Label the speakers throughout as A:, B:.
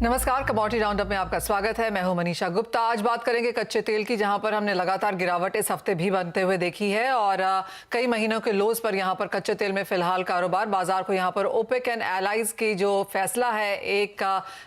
A: नमस्कार, commodity roundup में आपका स्वागत है। मैं हूं मनीषा गुप्ता। आज बात करेंगे कच्चे तेल की, जहां पर हमने लगातार गिरावट इस हफ्ते भी बनते हुए देखी है और कई महीनों के लोज पर यहां पर कच्चे तेल में फिलहाल कारोबार। बाजार को यहां पर ओपेक एंड एलाइज की जो फैसला है 1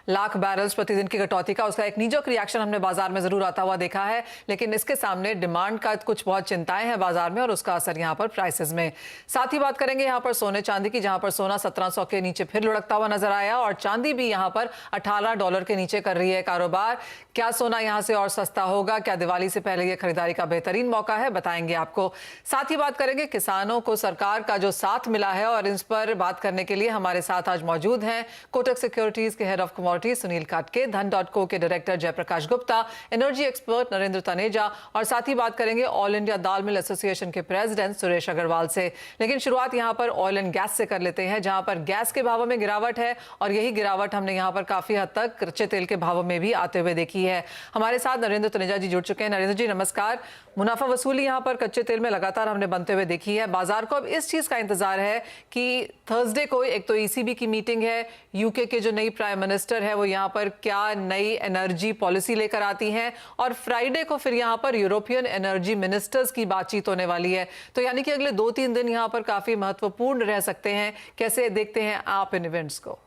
A: लाख बैरल्स प्रतिदिन की कटौती का, उसका एक नीजक रिएक्शन हमने बाजार में जरूर आता हुआ देखा है, लेकिन इसके सामने डिमांड का कुछ बहुत चिंताएं हैं बाजार में और उसका असर यहाँ पर प्राइसेस में। साथ ही बात करेंगे यहाँ पर सोने चांदी की, जहां पर सोना 1700 के नीचे फिर लुढ़कता हुआ नजर आया और चांदी भी यहाँ पर $18 के नीचे कर रही है कारोबार। क्या सोना यहां से और सस्ता होगा? क्या दिवाली से पहले ये खरीदारी का बेहतरीन मौका है? बताएंगे आपको। साथ ही बात करेंगे किसानों को सरकार का जो साथ मिला है और इस पर बात करने के लिए हमारे साथ आज मौजूद हैं कोटक सिक्योरिटीज के head of commodity Sunil Katke, धन.co के director Jayprakash Gupta, energy expert Narendra Taneja और साथ ही बात करेंगे All India Dal Mill Association के प्रेसिडेंट सुरेश अग्रवाल से। लेकिन शुरुआत यहां पर ऑयल एंड गैस से कर लेते हैं, जहां पर गैस के भावों में गिरावट है और यही गिरावट हमने यहां पर काफी हद तक कच्चे तेल के भावों में भी आते हुए देखी है। हमारे साथ नरेंद्र तनेजा जी जुड़ चुके हैं। नरेंद्र जी नमस्कार। मुनाफा वसूली यहां पर कच्चे तेल में लगातार हमने बनते हुए देखी है। बाजार को अब इस चीज का इंतजार है कि थर्सडे को एक तो ईसीबी की मीटिंग है, यूके के जो नई प्राइम मिनिस्टर है वो यहां पर क्या नई एनर्जी पॉलिसी लेकर आती हैं और फ्राइडे को फिर यहां पर यूरोपियन एनर्जी मिनिस्टर्स की बातचीत होने वाली है। तो यानी कि अगले 2-3 दिन यहां पर काफी महत्वपूर्ण रह सकते हैं। कैसे देखते हैं आप इन इवेंट्स को?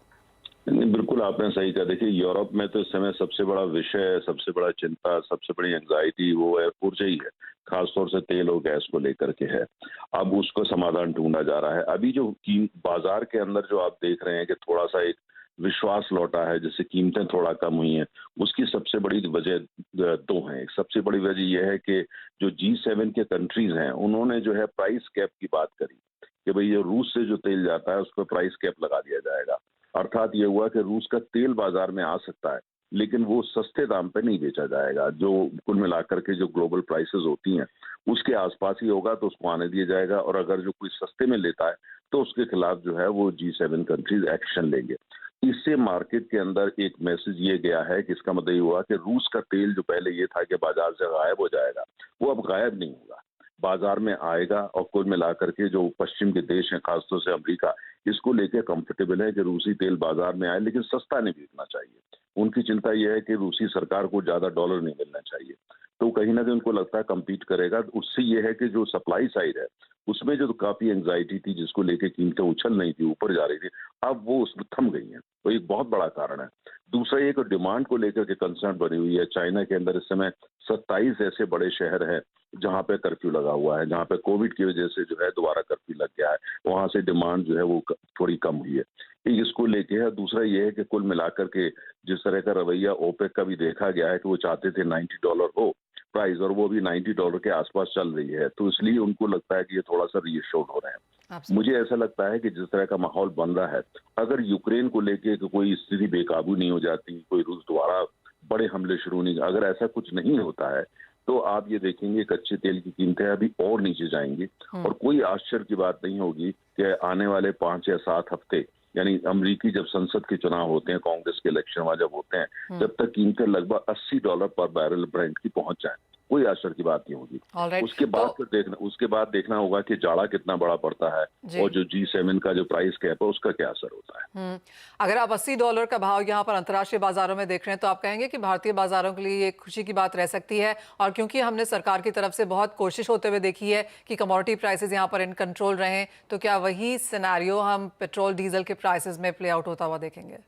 B: नहीं, बिल्कुल आपने सही कहा। देखिए, यूरोप में तो इस समय सबसे बड़ा विषय, सबसे बड़ा चिंता, सबसे बड़ी एंग्जाइटी वो है ऊर्जा ही है, खासतौर से तेल और गैस को लेकर के है। अब उसको समाधान ढूंढा जा रहा है। अभी जो बाजार के अंदर जो आप देख रहे हैं कि थोड़ा सा एक विश्वास लौटा है, जिससे कीमतें थोड़ा कम हुई हैं, उसकी सबसे बड़ी वजह दो हैं। एक सबसे बड़ी वजह यह है कि जो G7 के कंट्रीज हैं, उन्होंने जो है प्राइस कैप की बात करी कि भाई ये रूस से जो तेल जाता है उस पर प्राइस कैप लगा दिया जाएगा। अर्थात ये हुआ कि रूस का तेल बाजार में आ सकता है, लेकिन वो सस्ते दाम पे नहीं बेचा जाएगा। जो कुल मिलाकर के जो ग्लोबल प्राइसेस होती हैं उसके आसपास ही होगा, तो उसको आने दिया जाएगा। और अगर जो कोई सस्ते में लेता है तो उसके खिलाफ जो है वो G7 कंट्रीज एक्शन लेंगे। इससे मार्केट के अंदर एक मैसेज ये गया है कि इसका मतलब ये हुआ कि रूस का तेल जो पहले ये था कि बाजार से गायब हो जाएगा, वो अब गायब नहीं होगा, बाजार में आएगा। और कुल मिलाकर के जो पश्चिम के देश हैं, खासतौर से अमेरिका, इसको लेके कंफर्टेबल है कि रूसी तेल बाजार में आए, लेकिन सस्ता नहीं बिकना चाहिए। उनकी चिंता यह है कि रूसी सरकार को ज्यादा डॉलर नहीं मिलना चाहिए, तो कहीं ना कहीं उनको लगता है कम्पीट करेगा। उससे यह है कि जो सप्लाई साइड है उसमें जो काफी एंग्जाइटी थी, जिसको लेके कीमतें उछल नहीं थी, ऊपर जा रही थी, अब वो उसमें थम गई हैं। तो एक बहुत बड़ा कारण है। दूसरा एक डिमांड को लेकर के कंसर्न बनी हुई है। चाइना के अंदर इस समय 27 ऐसे बड़े शहर हैं जहां पे कर्फ्यू लगा हुआ है, जहां पे कोविड की वजह से जो है दोबारा कर्फ्यू लग गया है। वहां से डिमांड जो है वो थोड़ी कम हुई है। एक इसको लेके है। दूसरा ये है कि कुल मिलाकर के जिस तरह का रवैया ओपेक का भी देखा गया है कि वो चाहते थे $90 हो प्राइस, और वो भी $90 के आसपास चल रही है, तो इसलिए उनको लगता है कि ये थोड़ा सा रीअश्योर्ड हो रहे हैं। मुझे ऐसा लगता है कि जिस तरह का माहौल बन रहा है, अगर यूक्रेन को लेके कोई स्थिति बेकाबू नहीं हो जाती, कोई रूस द्वारा बड़े हमले शुरू नहीं, अगर ऐसा कुछ नहीं होता है, तो आप ये देखेंगे कच्चे तेल की कीमतें अभी और नीचे जाएंगी। और कोई आश्चर्य की बात नहीं होगी कि आने वाले 5 या 7 हफ्ते, यानी अमरीकी जब संसद के चुनाव होते हैं, कांग्रेस के इलेक्शन वहां जब होते हैं, जब तक कीमतें लगभग $80 पर बैरल ब्रेंट की पहुंच जाए, कोई आश्चर्य की बात नहीं होगी। उसके बाद देखना होगा कि जाड़ा कितना बड़ा पड़ता है और जो G7 का जो प्राइस कैप है उसका क्या असर होता है।
A: अगर आप $80 का भाव यहाँ पर अंतर्राष्ट्रीय बाजारों में देख रहे हैं, तो आप कहेंगे कि भारतीय बाजारों के लिए ये खुशी की बात रह सकती है। और क्योंकि हमने सरकार की तरफ से बहुत कोशिश होते हुए देखी है कि कमोडिटी प्राइसेस यहाँ पर इन कंट्रोल रहें, तो क्या वही सिनेरियो हम पेट्रोल डीजल के प्राइसेस में प्ले आउट होता हुआ देखेंगे?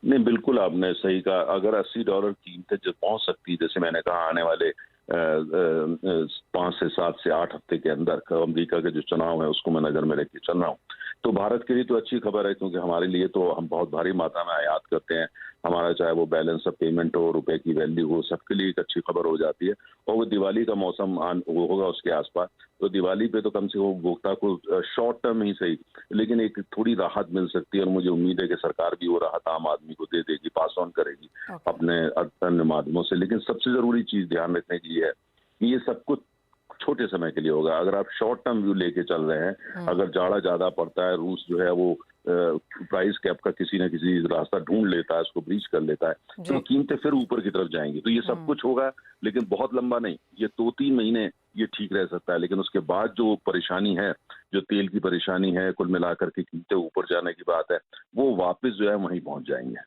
B: नहीं, बिल्कुल आपने सही कहा। अगर $80 कीमतें जो पहुंच सकती है, जैसे मैंने कहा आने वाले 5 से 7 से 8 हफ्ते के अंदर, अमेरिका के जो चुनाव है उसको मैं नजर में लेके चल रहा हूँ, तो भारत के लिए तो अच्छी खबर है, क्योंकि हमारे लिए तो हम बहुत भारी मात्रा में आयात करते हैं। हमारा चाहे वो बैलेंस ऑफ पेमेंट हो, रुपए की वैल्यू हो, सबके लिए एक अच्छी खबर हो जाती है। और वो दिवाली का मौसम वो होगा उसके आसपास, तो दिवाली पे तो कम से कम उपभोक्ता को शॉर्ट टर्म ही सही, लेकिन एक थोड़ी राहत मिल सकती है। और मुझे उम्मीद है कि सरकार भी वो राहत आम आदमी को दे देगी, पास ऑन करेगी अपने अन्य माध्यमों से। लेकिन सबसे जरूरी चीज ध्यान रखने की है कि ये सब कुछ छोटे समय के लिए होगा। अगर आप शॉर्ट टर्म व्यू लेके चल रहे हैं, अगर जाड़ा ज्यादा पड़ता है, रूस जो है वो प्राइस कैप का किसी न किसी रास्ता ढूंढ लेता है, उसको ब्रीच कर लेता है, तो कीमतें फिर ऊपर की तरफ जाएंगी। तो ये सब कुछ होगा, लेकिन बहुत लंबा नहीं, ये 2-3 महीने ये ठीक रह सकता है। लेकिन उसके बाद जो परेशानी है, जो तेल की परेशानी है, कुल मिलाकर के कीमतें ऊपर जाने की बात है, वो वापस जो है वहीं पहुंच जाएंगे।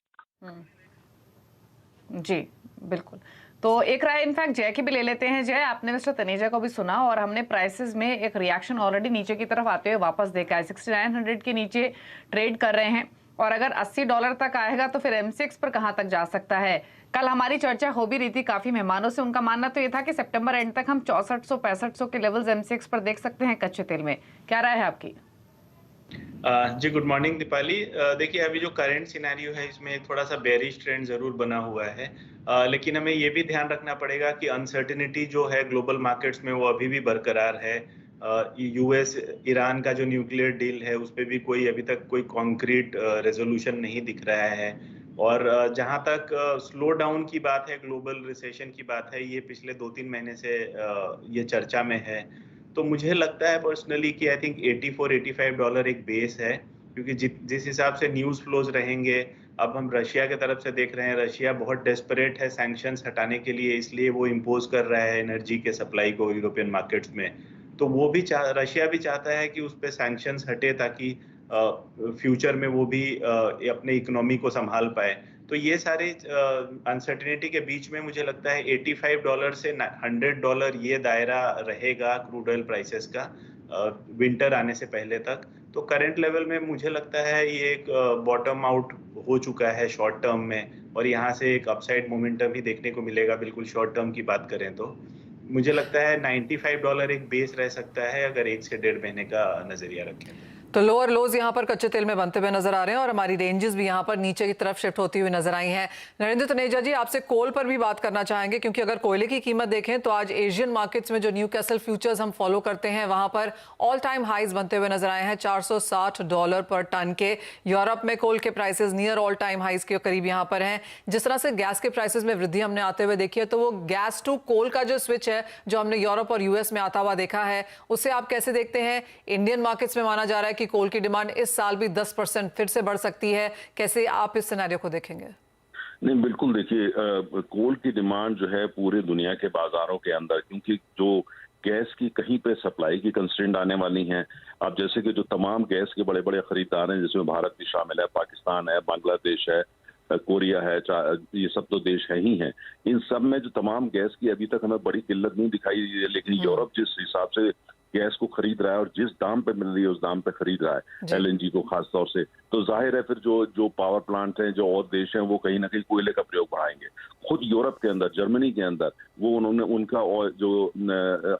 C: जी, बिल्कुल। तो एक राय इनफैक्ट जय की भी ले लेते हैं। जय, आपने मिस्टर तनेजा को भी सुना और हमने प्राइसेस में एक रिएक्शन ऑलरेडी नीचे की तरफ आते हुए वापस देखा है। 6900 के नीचे ट्रेड कर रहे हैं और अगर $80 तक आएगा तो फिर एमसीएक्स पर कहां तक जा सकता है। कल हमारी चर्चा हो भी रही थी काफी मेहमानों से, उनका मानना तो ये था कि सितंबर एंड तक हम 6400-6500 के लेवल्स एमसीएक्स पर देख सकते हैं कच्चे तेल में। क्या राय है आपकी?
D: जी, गुड मॉर्निंग दीपाली। देखिए, अभी जो करंट सिनेरियो है इसमें थोड़ा सा बेयरिश ट्रेंड ज़रूर बना हुआ है। लेकिन हमें ये भी ध्यान रखना पड़ेगा कि अनसर्टेनिटी जो है ग्लोबल मार्केट्स में वो अभी भी बरकरार है। यूएस ईरान का जो न्यूक्लियर डील है उस पे भी कोई अभी तक कोई कॉन्क्रीट रेज़ोल्यूशन नहीं दिख रहा है। और जहाँ तक स्लो डाउन की बात है, ग्लोबल रिसेशन की बात है, ये पिछले 2-3 महीने से ये चर्चा में है। तो मुझे लगता है पर्सनली कि आई थिंक $84-85 एक बेस है, क्योंकि जिस हिसाब से न्यूज़ फ्लोज रहेंगे, अब हम रशिया की तरफ से देख रहे हैं, रशिया बहुत डेस्परेट है सैंक्शंस हटाने के लिए, इसलिए वो इम्पोज कर रहा है एनर्जी के सप्लाई को यूरोपियन मार्केट्स में। तो वो भी रशिया भी चाहता है कि उस पे सैंक्शंस हटे ताकि फ्यूचर में वो भी अपने इकोनॉमी को संभाल पाए। तो ये सारे अनसर्टेनिटी के बीच में मुझे लगता है $85 से $100 ये दायरा रहेगा क्रूड ऑयल प्राइसेस का विंटर आने से पहले तक। तो करंट लेवल में मुझे लगता है ये एक बॉटम आउट हो चुका है शॉर्ट टर्म में, और यहाँ से एक अपसाइड मोमेंटम ही देखने को मिलेगा बिल्कुल शॉर्ट टर्म की बात करें तो। मुझे लगता है $95 एक बेस रह सकता है अगर 1 से 1.5 महीने का नजरिया रखें
A: तो लोअर लोज यहाँ पर कच्चे तेल में बनते हुए नजर आ रहे हैं और हमारी रेंजेस भी यहाँ पर नीचे की तरफ शिफ्ट होती हुई नजर आई हैं। नरेंद्र तनेजा जी, आपसे कोल पर भी बात करना चाहेंगे, क्योंकि अगर कोयले की कीमत देखें तो आज एशियन मार्केट्स में जो न्यूकैसल फ्यूचर्स हम फॉलो करते हैं वहां पर ऑल टाइम हाइज बनते हुए नजर आए हैं, $460 पर टन के। यूरोप में कोल के prices near all time highs के करीब यहाँ पर हैं। जिस तरह से गैस के प्राइसेस में वृद्धि हमने आते हुए देखी है, तो वो गैस टू कोल का जो स्विच है जो हमने यूरोप और यूएस में आता हुआ देखा है, उसे आप कैसे देखते हैं? इंडियन मार्केट्स में माना जा रहा है कि कोल की डिमांड इस साल भी 10% फिर से बढ़ सकती है। कैसे आप इस सिनेरियो को देखेंगे?
B: नहीं, बिल्कुल देखिए, कोल की डिमांड जो है पूरे दुनिया के बाजारों के अंदर, क्योंकि जो गैस की कहीं पे सप्लाई की कंस्ट्रेंट आने वाली हैं। अब जैसे कि जो तमाम गैस के बड़े बड़े खरीदार हैं, जिसमें भारत भी शामिल है, पाकिस्तान है, बांग्लादेश है, कोरिया है, ये सब तो देश है ही हैं। इन सब में जो तमाम गैस की अभी तक हमें बड़ी किल्लत नहीं दिखाई दी है, लेकिन यूरोप जिस हिसाब से गैस को खरीद रहा है और जिस दाम पे मिल रही है उस दाम पे खरीद रहा है एलएनजी को खास तौर से, तो जाहिर है फिर जो पावर प्लांट हैं, जो और देश हैं, वो कहीं ना कहीं कोयले का प्रयोग बढ़ाएंगे। खुद यूरोप के अंदर, जर्मनी के अंदर वो उनका और जो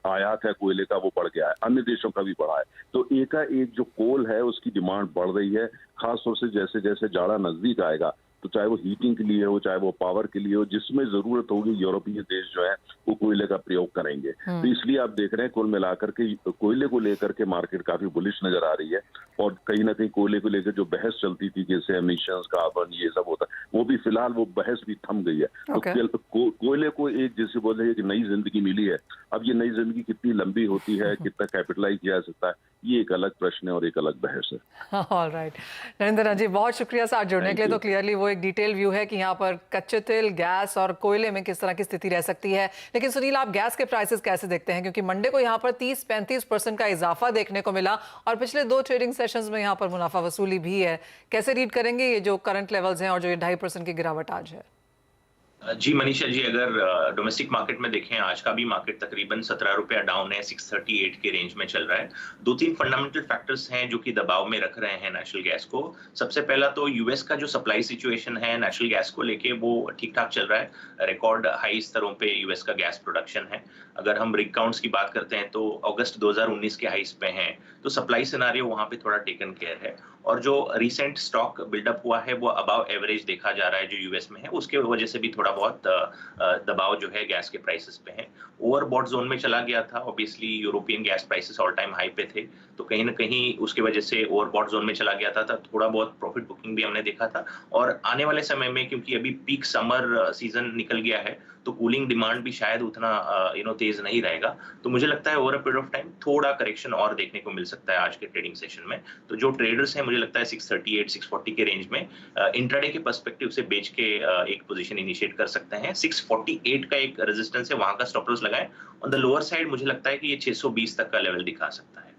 B: आयात है कोयले का वो बढ़ गया है, अन्य देशों का भी बढ़ा है। तो एकाएक जो कोल है उसकी डिमांड बढ़ रही है, खासतौर से जैसे जैसे जाड़ा नजदीक आएगा, तो चाहे वो हीटिंग के लिए हो, चाहे वो पावर के लिए हो, जिसमें जरूरत होगी यूरोपीय देश जो है वो कोयले का प्रयोग करेंगे। तो इसलिए आप देख रहे हैं कुल मिलाकर के कोयले को लेकर के मार्केट काफी बुलिश नजर आ रही है। और कहीं ना कहीं कोयले को लेकर जो बहस चलती थी, जैसे एमिशंस, कार्बन, ये सब होता है, वो भी फिलहाल वो बहस भी थम गई है। तो कोयले को एक, जैसे बोले, एक नई जिंदगी मिली है। अब ये नई जिंदगी कितनी लंबी होती है, कितना कैपिटलाइज किया जा सकता है, ये एक अलग प्रश्न है और एक अलग बहस है।
A: ऑलराइट नरेंद्र जी, बहुत शुक्रिया साथ जुड़ने के लिए। तो क्लियरली वो एक डिटेल व्यू है कि यहाँ पर कच्चे तेल, गैस और कोयले में किस तरह की स्थिति रह सकती है। लेकिन सुनील, आप गैस के प्राइसेस कैसे देखते हैं? क्योंकि मंडे को यहाँ पर 30-35% का इजाफा देखने को मिला और पिछले 2 ट्रेडिंग सेशंस में यहाँ पर मुनाफा वसूली भी है। कैसे रीड करेंगे ये जो करंट लेवल्स हैं और जो ये 2.5% की गिरावट आज है?
E: जी मनीषा जी, अगर डोमेस्टिक मार्केट में देखें, आज का भी मार्केट तकरीबन ₹17 डाउन है, 638 के रेंज में चल रहा है। 2-3 फंडामेंटल फैक्टर्स हैं जो कि दबाव में रख रहे हैं नेचुरल गैस को। सबसे पहला तो यूएस का जो सप्लाई सिचुएशन है नेचुरल गैस को लेके, वो ठीक ठाक चल रहा है। रिकॉर्ड हाई स्तरों पे यूएस का गैस प्रोडक्शन है। अगर हम रिग काउंट्स की बात करते हैं तो अगस्त 2019 के हाईस पे हैं, तो सप्लाई सिनारियो वहां पे थोड़ा टेकन केयर है। और जो रिसेंट स्टॉक बिल्डअप हुआ है वो अबाव एवरेज देखा जा रहा है जो यूएस में है, उसके वजह से भी थोड़ा बहुत दबाव जो है गैस के प्राइसेस पे है। ओवरबॉट जोन में चला गया था, obviously European gas prices all time high पे थे, तो कहीं ना कहीं उसके वजह से ओवरबॉट जोन में चला गया था, थोड़ा बहुत प्रॉफिट बुकिंग भी हमने देखा था। और आने वाले समय में, क्योंकि अभी पीक समर सीजन निकल गया है, तो कूलिंग डिमांड भी शायद उतना तेज नहीं रहेगा। तो मुझे लगता है over a period of time थोड़ा करेक्शन और देखने को मिल सकता है आज के ट्रेडिंग सेशन में। तो जो ट्रेडर्स हैं, मुझे लगता है 638-640 के रेंज में इंट्राडे के पर्सपेक्टिव से बेच के एक पोजीशन इनिशिएट कर सकते हैं। 648 का एक रेजिस्टेंस है, वहां का स्टॉप लॉस लगाएं। ऑन द लोअर साइड मुझे लगता है कि ये 620 तक का लेवल दिखा सकता है।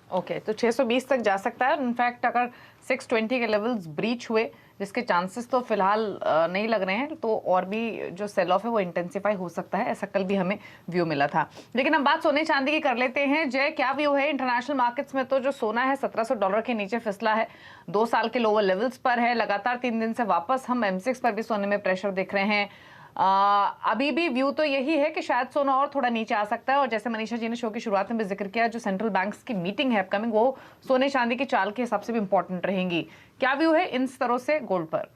C: ओके, तो 620 तक जा सकता है। इनफैक्ट अगर 620 के लेवल्स ब्रीच हुए, जिसके चांसेस तो फिलहाल नहीं लग रहे हैं, तो और भी जो सेल ऑफ है वो इंटेंसिफाई हो सकता है, ऐसा कल भी हमें व्यू मिला था। लेकिन हम बात सोने चांदी की कर लेते हैं। जय, क्या व्यू है इंटरनेशनल मार्केट्स में? तो जो सोना है $1700 के नीचे फिसला है, 2 साल के लोअर लेवल्स पर है, लगातार 3 दिन से वापस हम M6 पर भी सोने में प्रेशर देख रहे हैं। अभी भी व्यू तो यही है कि शायद सोना और थोड़ा नीचे आ सकता है, और जैसे मनीषा जी ने शो की शुरुआत में भी जिक्र किया, जो सेंट्रल बैंक्स की मीटिंग है अपकमिंग, वो सोने चांदी की चाल के हिसाब से भी इंपॉर्टेंट रहेंगी। क्या व्यू है इन स्तरों से गोल्ड पर?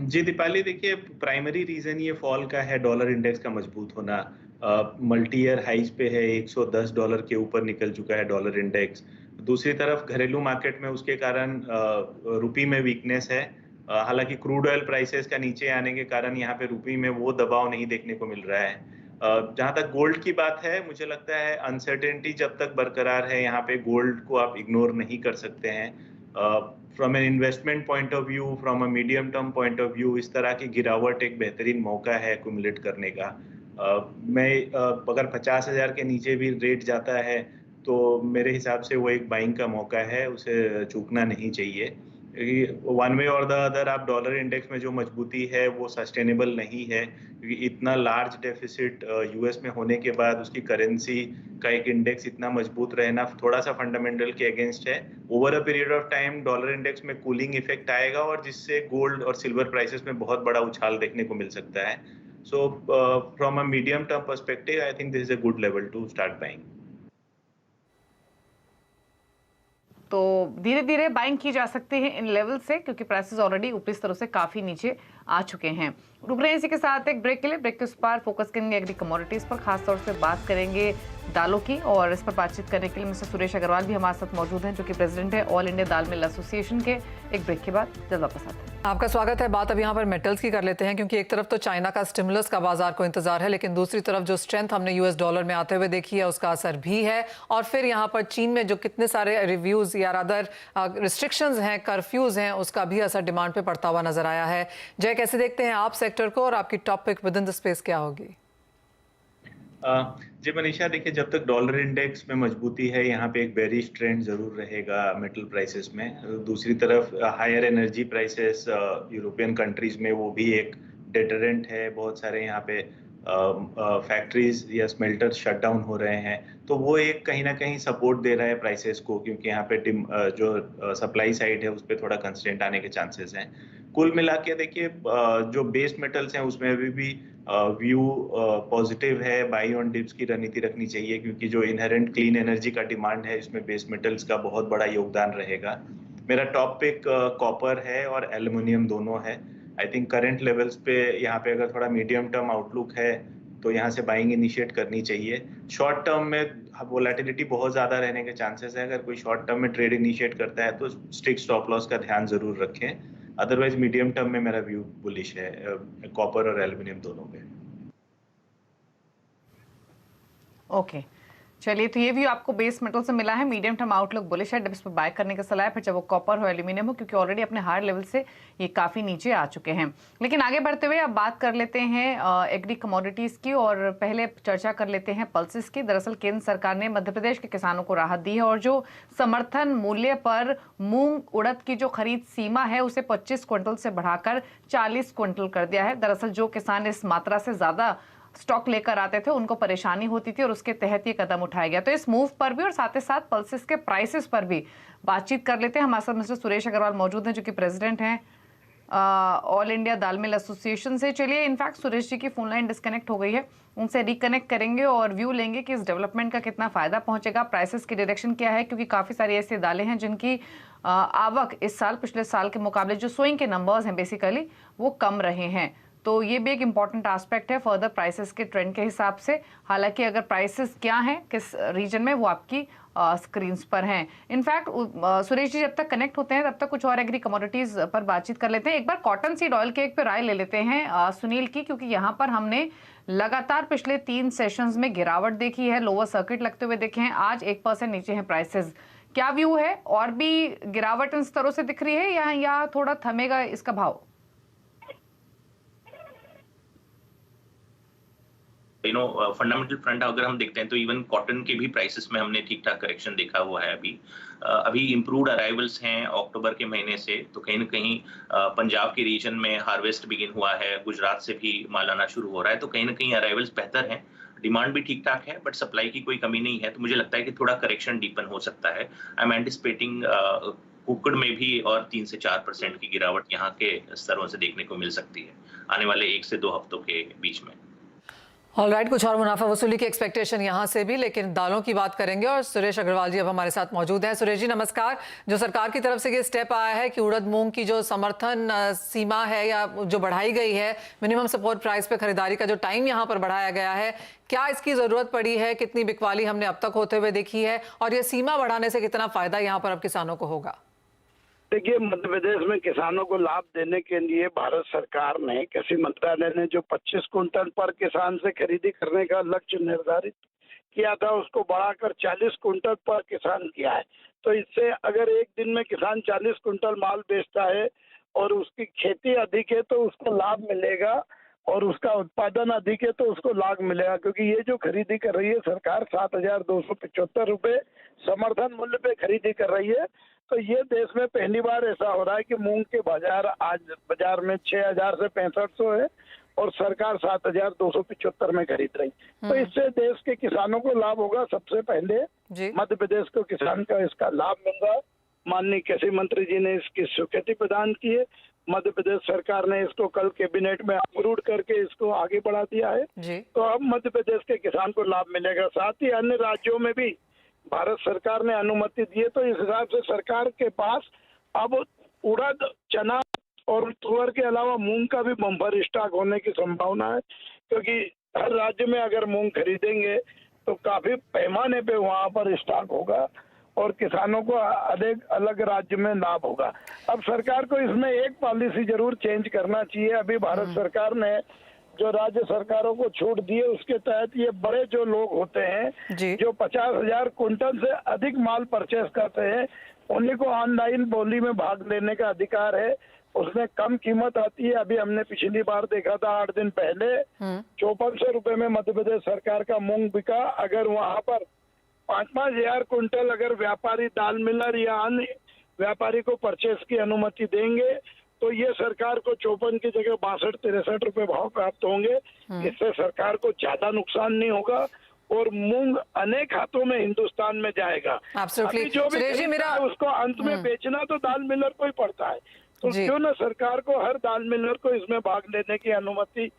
D: जी दीपाली, देखिए प्राइमरी रीजन ये फॉल का है डॉलर इंडेक्स का मजबूत होना। मल्टी ईयर हाइज पे है, $110 के ऊपर निकल चुका है डॉलर इंडेक्स। दूसरी तरफ घरेलू मार्केट में उसके कारण रुपी में वीकनेस है। हालांकि क्रूड ऑयल प्राइसेस का नीचे आने के कारण यहाँ पे रुपी में वो दबाव नहीं देखने को मिल रहा है। जहाँ तक गोल्ड की बात है, मुझे लगता है अनसर्टेनिटी जब तक बरकरार है, यहाँ पे गोल्ड को आप इग्नोर नहीं कर सकते हैं। From an investment point of view, from a medium term point of view, इस तरह की गिरावट एक बेहतरीन मौका है एक्यूमुलेट करने का। अगर 50,000 के नीचे भी रेट जाता है तो मेरे हिसाब से वो एक बाइंग का मौका है, उसे चूकना नहीं चाहिए। वन वे और द अदर आप डॉलर इंडेक्स में जो मजबूती है वो सस्टेनेबल नहीं है, क्योंकि इतना लार्ज डेफिसिट यूएस में होने के बाद उसकी करेंसी का एक इंडेक्स इतना मजबूत रहना थोड़ा सा फंडामेंटल के अगेंस्ट है। Over a period of time dollar index में कूलिंग इफेक्ट आएगा, और जिससे गोल्ड और सिल्वर प्राइसेस में बहुत बड़ा उछाल देखने को मिल सकता है। So from a medium term perspective, I think this is a good level to start buying.
C: तो धीरे धीरे बाइंग की जा सकती है इन लेवल से, क्योंकि प्राइसेस ऑलरेडी ऊपरी स्तरों से काफी नीचे आ चुके हैं। रुक रहे हैं इसी के साथ एक ब्रेक के लिए। ब्रेक के उस पार फोकस करेंगे एग्री कमोडिटीज पर, खासतौर से बात करेंगे दालों की, और इस पर बातचीत करने के लिए मिस्टर सुरेश अग्रवाल भी हमारे साथ मौजूद हैं, जो कि प्रेसिडेंट है all India Dal Mill Association के। एक ब्रेक के बाद जल्द वापस आते हैं।
A: आपका स्वागत है। बात अब यहाँ पर मेटल्स की कर लेते हैं, क्योंकि एक तरफ तो चाइना का स्टिमुलस का बाजार को इंतजार है, लेकिन दूसरी तरफ जो स्ट्रेंथ हमने यूएस डॉलर में आते हुए देखी है उसका असर भी है। और फिर यहाँ पर चीन में जो कितने सारे रिव्यूज या अदर रिस्ट्रिक्शंस हैं, कर्फ्यूज हैं, उसका भी असर डिमांड पे पड़ता हुआ नजर आया है। जय, कैसे देखते हैं आप सेक्टर को, और आपकी topic with in the space क्या होगी?
D: जी मनीषा, देखिए जब तक डॉलर इंडेक्स में मजबूती है, यहाँ पे एक बेरिश ट्रेंड जरूर रहेगा मेटल प्राइसेस में। दूसरी तरफ higher energy prices European countries में, वो भी एक डेटरेंट है। बहुत सारे यहाँ पे फैक्ट्रीज या स्मेल्टर शट डाउन हो रहे हैं, तो वो एक कहीं ना कहीं सपोर्ट दे रहा है प्राइसेस को, क्योंकि यहाँ पे जो सप्लाई साइड है उस पर थोड़ा कंस्ट्रेंट आने के चांसेस हैं। कुल मिला के देखिए जो बेस मेटल्स हैं उसमें अभी भी व्यू पॉजिटिव है। बाई ऑन डिप्स की रणनीति रखनी चाहिए, क्योंकि जो इनहेरेंट क्लीन एनर्जी का डिमांड है इसमें बेस मेटल्स का बहुत बड़ा योगदान रहेगा। मेरा टॉप पिक कॉपर है और एल्युमिनियम दोनों है। आई थिंक करंट लेवल्स पे यहाँ पे अगर थोड़ा मीडियम टर्म आउटलुक है तो यहाँ से बाइंग इनिशिएट करनी चाहिए। शॉर्ट टर्म में वोलेटिलिटी बहुत ज्यादा रहने के चांसेस है। अगर कोई शॉर्ट टर्म में ट्रेड इनिशिएट करता है तो स्ट्रिक्ट स्टॉप लॉस का ध्यान जरूर रखें। अदरवाइज मीडियम टर्म में मेरा व्यू बुलिश है कॉपर और एल्युमिनियम दोनों पे।
C: ओके, चलिए, तो ये व्यू आपको बेस मेटल से मिला है। मीडियम टर्म आउटलुक बुलिश है, डिप्स पर बाय करने का सलाह है, फिर चाहे वो कॉपर हो एल्यूमिनियम हो, क्योंकि ऑलरेडी अपने हायर लेवल से ये काफी नीचे आ चुके हैं। लेकिन आगे बढ़ते हुए अब बात कर लेते हैं एग्री कमोडिटीज की, और पहले चर्चा कर लेते हैं पल्सेस की। दरअसल केंद्र सरकार ने मध्य प्रदेश के किसानों को राहत दी है, और जो समर्थन मूल्य पर मूंग उड़द की जो खरीद सीमा है उसे 25 क्विंटल से बढ़ाकर 40 क्विंटल कर दिया है। दरअसल जो किसान इस मात्रा से ज्यादा स्टॉक लेकर आते थे उनको परेशानी होती थी, और उसके तहत ये कदम उठाया गया। तो इस मूव पर भी और साथ ही साथ पल्सेस के प्राइसेस पर भी बातचीत कर लेते हैं। हमारे साथ मिस्टर सुरेश अग्रवाल मौजूद हैं, जो कि प्रेसिडेंट हैं all India Dal Mill association से। चलिए, इनफैक्ट सुरेश जी की फोन लाइन डिस्कनेक्ट हो गई है, उनसे रिकनेक्ट करेंगे और व्यू लेंगे कि इस डेवलपमेंट का कितना फायदा पहुंचेगा, प्राइसेस की डायरेक्शन क्या है, क्योंकि काफी सारी ऐसी दालें हैं जिनकी आवक इस साल पिछले साल के मुकाबले, जो सोइंग के नंबर्स हैं बेसिकली, वो कम रहे हैं। तो ये भी एक इम्पॉर्टेंट एस्पेक्ट है फर्दर प्राइसेस के ट्रेंड के हिसाब से। हालांकि अगर प्राइसेस क्या हैं किस रीजन में, वो आपकी स्क्रीन्स पर हैं। इनफैक्ट सुरेश जी जब तक कनेक्ट होते हैं तब तक कुछ और एग्री कमोडिटीज पर बातचीत कर लेते हैं। एक बार कॉटन सीड ऑयल के एक पे राय ले लेते हैं सुनील की, क्योंकि यहाँ पर हमने लगातार पिछले 3 सेशंस में गिरावट देखी है, लोअर सर्किट लगते हुए देखे हैं। आज 1% नीचे हैं प्राइसेस। क्या व्यू है, और भी गिरावट इन स्तरों से दिख रही है या थोड़ा थमेगा इसका भाव?
E: फंडामेंटल फ्रंट अगर हम देखते हैं तो इवन कॉटन के भी प्राइसेस में हमने ठीक ठाक करेक्शन देखा हुआ है अभी इम्प्रूव्ड अराइवल्स हैं अक्टूबर के महीने से, तो कहीं ना कहीं पंजाब के रीजन में हार्वेस्ट बिगिन हुआ है, गुजरात से भी माल आना शुरू हो रहा है, तो कहीं ना कहीं अराइवल्स बेहतर हैं, डिमांड भी ठीक ठाक है, बट सप्लाई की कोई कमी नहीं है, तो मुझे लगता है कि थोड़ा करेक्शन डीपन हो सकता है। आई एम एंटिसिपेटिंग कुक्कुड़ में भी और 3 से 4% की गिरावट यहाँ के स्तरों से देखने को मिल सकती है आने वाले 1 से 2 हफ्तों के बीच में।
A: ऑलराइट, कुछ और मुनाफा वसूली की एक्सपेक्टेशन यहाँ से भी, लेकिन दालों की बात करेंगे और सुरेश अग्रवाल जी अब हमारे साथ मौजूद हैं। सुरेश जी नमस्कार। जो सरकार की तरफ से ये स्टेप आया है कि उड़द मूंग की जो समर्थन सीमा है या जो बढ़ाई गई है, मिनिमम सपोर्ट प्राइस पे खरीदारी का जो टाइम यहाँ पर बढ़ाया गया है, क्या इसकी जरूरत पड़ी है? कितनी बिकवाली हमने अब तक होते हुए देखी है और ये सीमा बढ़ाने से कितना फायदा यहाँ पर अब किसानों को होगा?
F: देखिए, मध्य प्रदेश में किसानों को लाभ देने के लिए भारत सरकार ने, कृषि मंत्रालय ने जो 25 कुंटल पर किसान से खरीदी करने का लक्ष्य निर्धारित किया था, उसको बढ़ाकर 40 कुंटल पर किसान किया है। तो इससे अगर एक दिन में किसान 40 कुंटल माल बेचता है और उसकी खेती अधिक है तो उसको लाभ मिलेगा, और उसका उत्पादन अधिक है तो उसको लाभ मिलेगा, क्योंकि ये जो खरीदी कर रही है सरकार 7,275 रुपए समर्थन मूल्य पे खरीदी कर रही है। तो ये देश में पहली बार ऐसा हो रहा है कि मूंग के आज बाजार में 6,000 से 6500 है और सरकार 7,275 में खरीद रही। तो इससे देश के किसानों को लाभ होगा। सबसे पहले मध्य प्रदेश को किसान का इसका लाभ मिल रहा है। माननीय कृषि मंत्री जी ने इसकी स्वीकृति प्रदान की है। मध्य प्रदेश सरकार ने इसको कल कैबिनेट में अप्रूव करके इसको आगे बढ़ा दिया है। तो अब मध्य प्रदेश के किसान को लाभ मिलेगा। साथ ही अन्य राज्यों में भी भारत सरकार ने अनुमति दी है। तो इस हिसाब से सरकार के पास अब उड़द, चना और तुअर के अलावा मूंग का भी बम्पर स्टॉक होने की संभावना है, क्योंकि हर राज्य में अगर मूंग खरीदेंगे तो काफी पैमाने पे वहां पर स्टॉक होगा और किसानों को अलग अलग राज्य में लाभ होगा। अब सरकार को इसमें एक पॉलिसी जरूर चेंज करना चाहिए। अभी भारत सरकार ने जो राज्य सरकारों को छूट दी है उसके तहत ये बड़े जो लोग होते हैं जो 50,000 कुंटल से अधिक माल परचेस करते हैं, उन्हीं को ऑनलाइन बोली में भाग लेने का अधिकार है। उसमें कम कीमत आती है। अभी हमने पिछली बार देखा था 8 दिन पहले 5400 रुपए में मध्य प्रदेश सरकार का मूंग बिका। अगर वहां पर 5-5 हजार कुंटल अगर व्यापारी, दाल मिलर या अन्य व्यापारी को परचेस की अनुमति देंगे तो ये सरकार को 54 की जगह 62-63 रुपए भाव प्राप्त होंगे। इससे सरकार को ज्यादा नुकसान नहीं होगा और मूंग अनेक हाथों में हिंदुस्तान में जाएगा।
A: अभी
F: जो भी मेरा उसको अंत में बेचना तो दाल मिलर को ही पड़ता है। तो क्यों ना सरकार को हर दाल मिलर को इसमें भाग लेने की अनुमति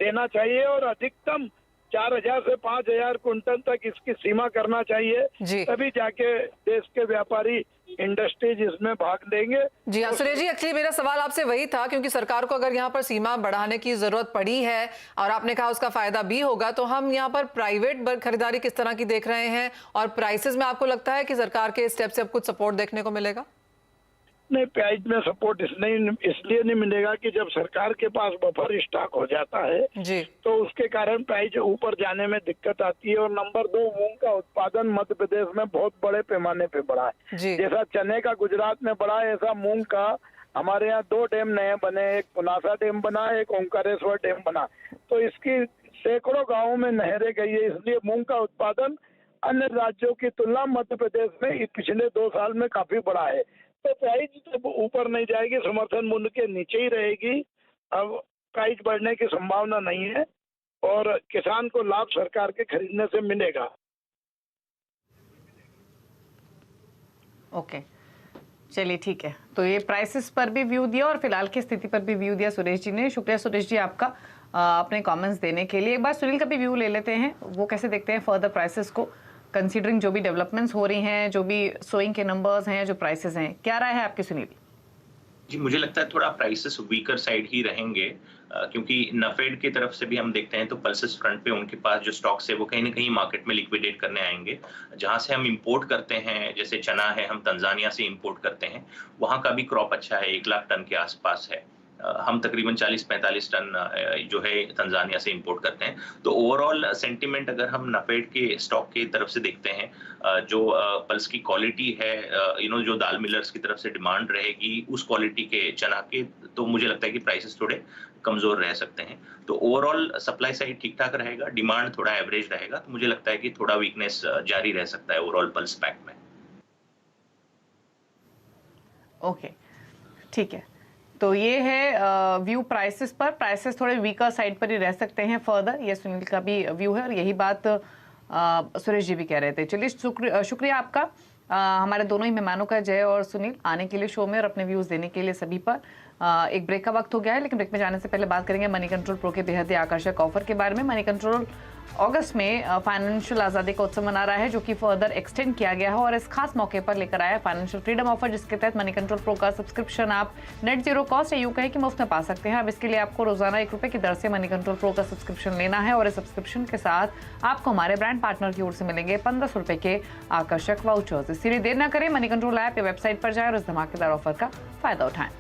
F: देना चाहिए और अधिकतम 4,000 से 5,000 कुंटल तक इसकी सीमा करना चाहिए। तभी जाके देश के व्यापारी, इंडस्ट्रीज इसमें भाग लेंगे।
A: जी हाँ सुरेश जी, एक्चुअली मेरा सवाल आपसे वही था, क्योंकि सरकार को अगर यहाँ पर सीमा बढ़ाने की जरूरत पड़ी है और आपने कहा उसका फायदा भी होगा, तो हम यहाँ पर प्राइवेट खरीदारी किस तरह की देख रहे हैं और प्राइसेस में आपको लगता है कि सरकार के स्टेप से अब कुछ सपोर्ट देखने को मिलेगा?
F: नहीं, प्राइस में सपोर्ट इसलिए नहीं मिलेगा कि जब सरकार के पास बफर स्टॉक हो जाता है तो उसके कारण प्राइस ऊपर जाने में दिक्कत आती है। और नंबर 2, मूंग का उत्पादन मध्य प्रदेश में बहुत बड़े पैमाने पे बढ़ा है। जैसा चने का गुजरात में बढ़ा है, ऐसा मूंग का हमारे यहाँ 2 डैम नए बने, एक पुनासा डैम बना, एक ओंकारेश्वर डैम बना। तो इसकी सैकड़ों गाँवों में नहरें गई है, इसलिए मूंग का उत्पादन अन्य राज्यों की तुलना मध्य प्रदेश में पिछले 2 साल में काफी बढ़ा है। तो प्राइस तो ऊपर नहीं जाएगी, समर्थन मूल्य के नीचे ही रहेगी। अब प्राइस बढ़ने की संभावना नहीं है और किसान को लाभ सरकार के खरीदने से मिलेगा।
C: ओके, चलिए ठीक है। तो ये प्राइसेस पर भी व्यू दिया और फिलहाल की स्थिति पर भी व्यू दिया सुरेश जी ने। शुक्रिया सुरेश जी आपका अपने कमेंट्स देने के लिए। एक बार सुनील का भी व्यू ले लेते हैं, वो कैसे देखते हैं फर्दर प्राइसेस को, कंसीडरिंग जो भी डेवलपमेंट्स हो रही हैं, जो भी सोइंग के नंबर्स हैं, जो प्राइसेस हैं, क्या राय है आपकी सुनील?
E: जी, मुझे लगता है थोड़ा प्राइसेस वीकर साइड ही रहेंगे, क्योंकि नफेड की तरफ से भी हम देखते हैं तो पल्सेस फ्रंट पे उनके पास जो स्टॉक्स है वो कहीं ना कहीं मार्केट में लिक्विडेट करने आएंगे। जहां से हम इंपोर्ट करते हैं, जैसे चना है, हम तंजानिया से इंपोर्ट करते हैं, वहां का भी क्रॉप अच्छा है, 1 लाख टन के आसपास है। हम तकरीबन 40-45 टन जो है तंजानिया से इंपोर्ट करते हैं। तो ओवरऑल सेंटिमेंट अगर हम नाफेड के स्टॉक की तरफ से देखते हैं, जो पल्स की क्वालिटी है, जो दाल मिलर्स की तरफ से डिमांड रहेगी उस क्वालिटी के चना के, तो मुझे लगता है कि प्राइसेस थोड़े कमजोर रह सकते हैं। तो ओवरऑल सप्लाई साइड ठीक ठाक रहेगा, डिमांड थोड़ा एवरेज रहेगा, तो मुझे लगता है कि थोड़ा वीकनेस जारी रह सकता है ओवरऑल पल्स पैक में।
C: ओके, ठीक है। तो ये है व्यू प्राइसेस पर। प्राइसेस थोड़े वीकर साइड पर ही रह सकते हैं फर्दर, ये सुनील का भी व्यू है और यही बात सुरेश जी भी कह रहे थे। चलिए शुक्रिया आपका, हमारे दोनों ही मेहमानों का, जय और सुनील, आने के लिए शो में और अपने व्यूज़ देने के लिए सभी पर। एक ब्रेक का वक्त हो गया है, लेकिन ब्रेक में जाने से पहले बात करेंगे मनी कंट्रोल प्रो के बेहद ही आकर्षक ऑफर के बारे में। मनी कंट्रोल अगस्त में फाइनेंशियल आज़ादी का उत्सव मना रहा है, जो कि फर्दर एक्सटेंड किया गया है और इस खास मौके पर लेकर आया है फाइनेंशियल फ्रीडम ऑफर, जिसके तहत मनी कंट्रोल प्रो का सब्सक्रिप्शन आप नेट जीरो कॉस्ट या यूं कहें कि मुफ्त में पा सकते हैं। अब इसके लिए आपको रोजाना ₹1 की दर से मनी कंट्रोल प्रो का सब्सक्रिप्शन लेना है और इस सब्सक्रिप्शन के साथ आपको हमारे ब्रांड पार्टनर की ओर से मिलेंगे ₹1500 के आकर्षक वाउचर्स। इसलिए देर न करें, मनी कंट्रोल ऐप या वेबसाइट पर जाएं और इस धमाकेदार ऑफर का फायदा उठाएं।